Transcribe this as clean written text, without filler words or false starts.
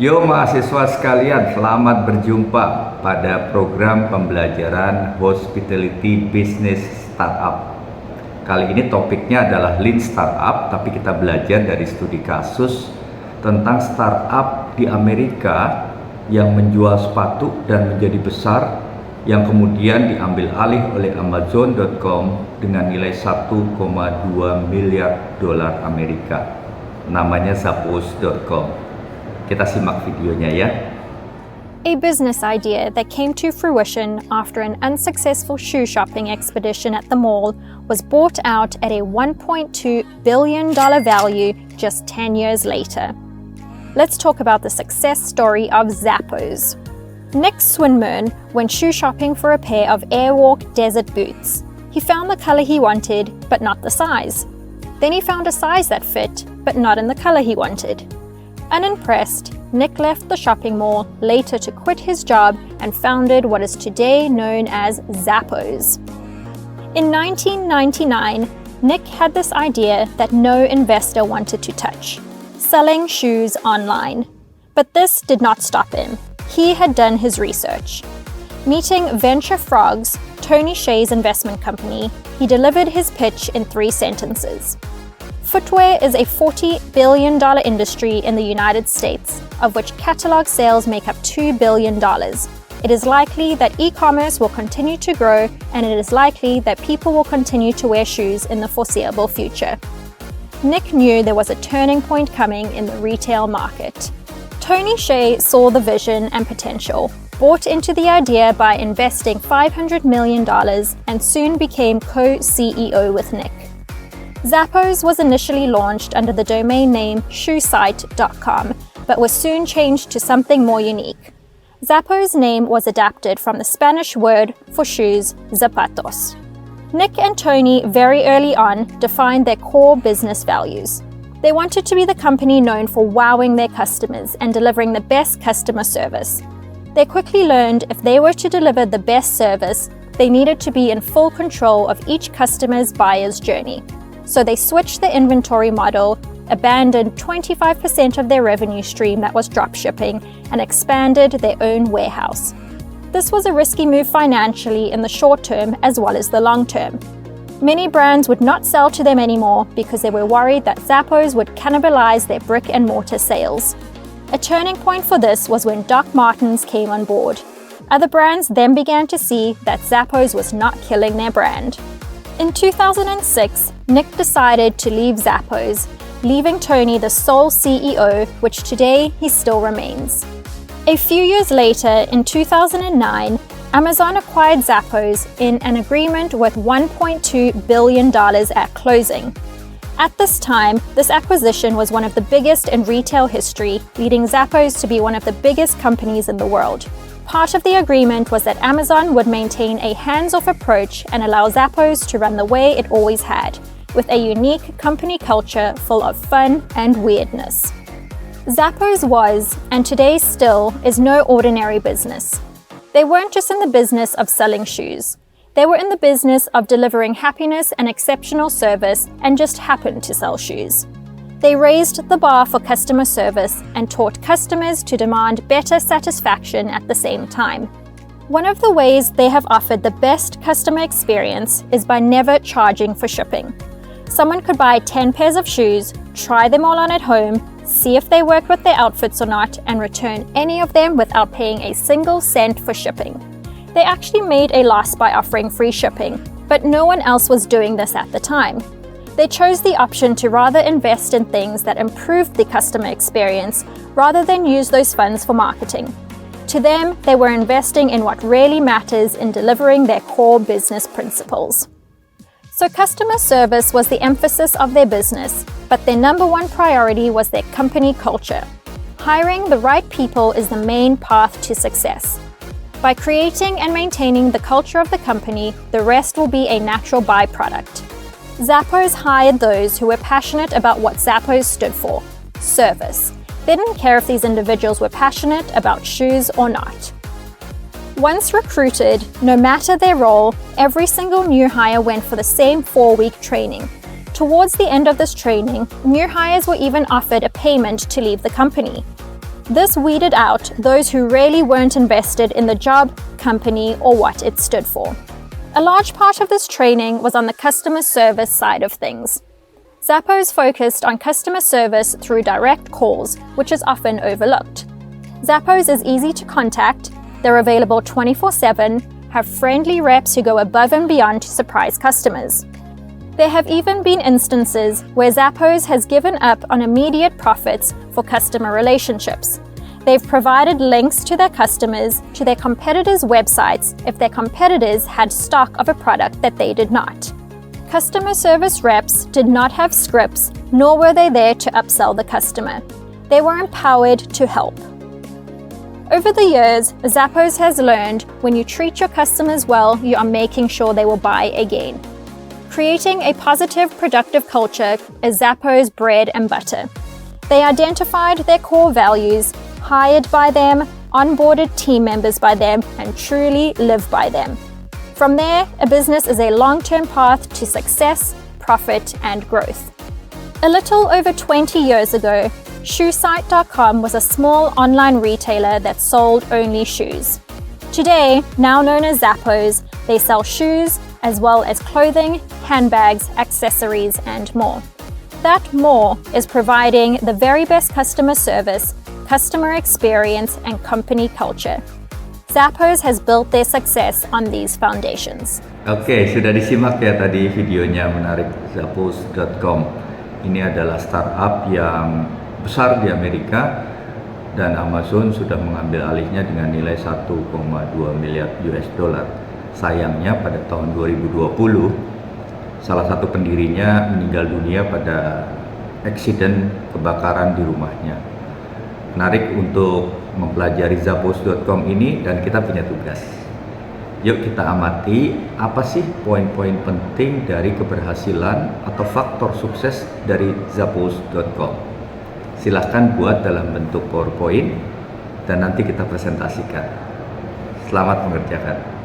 Yo mahasiswa sekalian, selamat berjumpa pada program pembelajaran Hospitality Business Startup. Kali ini topiknya adalah Lean Startup, tapi kita belajar dari studi kasus tentang startup di Amerika yang menjual sepatu dan menjadi besar, yang kemudian diambil alih oleh Amazon.com dengan nilai 1,2 miliar dolar Amerika. Namanya Zappos.com. Kita simak videonya ya. A business idea that came to fruition after an unsuccessful shoe shopping expedition at the mall was bought out at a $1.2 billion value just 10 years later. Let's talk about the success story of Zappos. Nick Swinburne went shoe shopping for a pair of Airwalk desert boots. He found the color he wanted, but not the size. Then he found a size that fit, but not in the color he wanted. Unimpressed, Nick left the shopping mall later to quit his job and founded what is today known as Zappos. In 1999, Nick had this idea that no investor wanted to touch: selling shoes online. But this did not stop him. He had done his research. Meeting Venture Frogs, Tony Hsieh's investment company, he delivered his pitch in 3 sentences. Footwear is a $40 billion industry in the United States, of which catalog sales make up $2 billion. It is likely that e-commerce will continue to grow, and it is likely that people will continue to wear shoes in the foreseeable future. Nick knew there was a turning point coming in the retail market. Tony Hsieh saw the vision and potential, bought into the idea by investing $500 million, and soon became co-CEO with Nick. Zappos was initially launched under the domain name shoesite.com, but was soon changed to something more unique. Zappos' name was adapted from the Spanish word for shoes, zapatos. Nick and Tony very early on defined their core business values. They wanted to be the company known for wowing their customers and delivering the best customer service. They quickly learned if they were to deliver the best service, they needed to be in full control of each customer's buyer's journey. So they switched the inventory model, abandoned 25% of their revenue stream that was dropshipping, and expanded their own warehouse. This was a risky move financially in the short term as well as the long term. Many brands would not sell to them anymore because they were worried that Zappos would cannibalize their brick and mortar sales. A turning point for this was when Doc Martens came on board. Other brands then began to see that Zappos was not killing their brand. In 2006, Nick decided to leave Zappos, leaving Tony the sole CEO, which today he still remains. A few years later, in 2009, Amazon acquired Zappos in an agreement worth $1.2 billion at closing. At this time, this acquisition was one of the biggest in retail history, leading Zappos to be one of the biggest companies in the world. Part of the agreement was that Amazon would maintain a hands-off approach and allow Zappos to run the way it always had, with a unique company culture full of fun and weirdness. Zappos was, and today still, is no ordinary business. They weren't just in the business of selling shoes. They were in the business of delivering happiness and exceptional service, and just happened to sell shoes. They raised the bar for customer service and taught customers to demand better satisfaction at the same time. One of the ways they have offered the best customer experience is by never charging for shipping. Someone could buy 10 pairs of shoes, try them all on at home, see if they work with their outfits or not, and return any of them without paying a single cent for shipping. They actually made a loss by offering free shipping, but no one else was doing this at the time. They chose the option to rather invest in things that improved the customer experience rather than use those funds for marketing. To them, they were investing in what really matters in delivering their core business principles. So customer service was the emphasis of their business, but their number one priority was their company culture. Hiring the right people is the main path to success. By creating and maintaining the culture of the company, the rest will be a natural byproduct. Zappos hired those who were passionate about what Zappos stood for: service. They didn't care if these individuals were passionate about shoes or not. Once recruited, no matter their role, every single new hire went for the same 4-week training. Towards the end of this training, new hires were even offered a payment to leave the company. This weeded out those who really weren't invested in the job, company, or what it stood for. A large part of this training was on the customer service side of things. Zappos focused on customer service through direct calls, which is often overlooked. Zappos is easy to contact, they're available 24/7, have friendly reps who go above and beyond to surprise customers. There have even been instances where Zappos has given up on immediate profits for customer relationships. They've provided links to their customers to their competitors' websites if their competitors had stock of a product that they did not. Customer service reps did not have scripts, nor were they there to upsell the customer. They were empowered to help. Over the years, Zappos has learned when you treat your customers well, you are making sure they will buy again. Creating a positive, productive culture is Zappos' bread and butter. They identified their core values, hired by them, onboarded team members by them, and truly live by them. From there, a business is a long-term path to success, profit, and growth. A little over 20 years ago, ShoeSite.com was a small online retailer that sold only shoes. Today, now known as Zappos, they sell shoes as well as clothing, handbags, accessories, and more. That more is providing the very best customer service, customer experience, and company culture. Zappos has built their success on these foundations. Oke, sudah disimak ya tadi videonya, menarik. Zappos.com ini adalah startup yang besar di Amerika dan Amazon sudah mengambil alihnya dengan nilai 1,2 miliar US dollar. Sayangnya pada tahun 2020 salah satu pendirinya meninggal dunia pada eksiden kebakaran di rumahnya. Menarik untuk mempelajari Zappos.com ini dan kita punya tugas. Yuk kita amati apa sih poin-poin penting dari keberhasilan atau faktor sukses dari Zappos.com. Silahkan buat dalam bentuk PowerPoint dan nanti kita presentasikan. Selamat mengerjakan.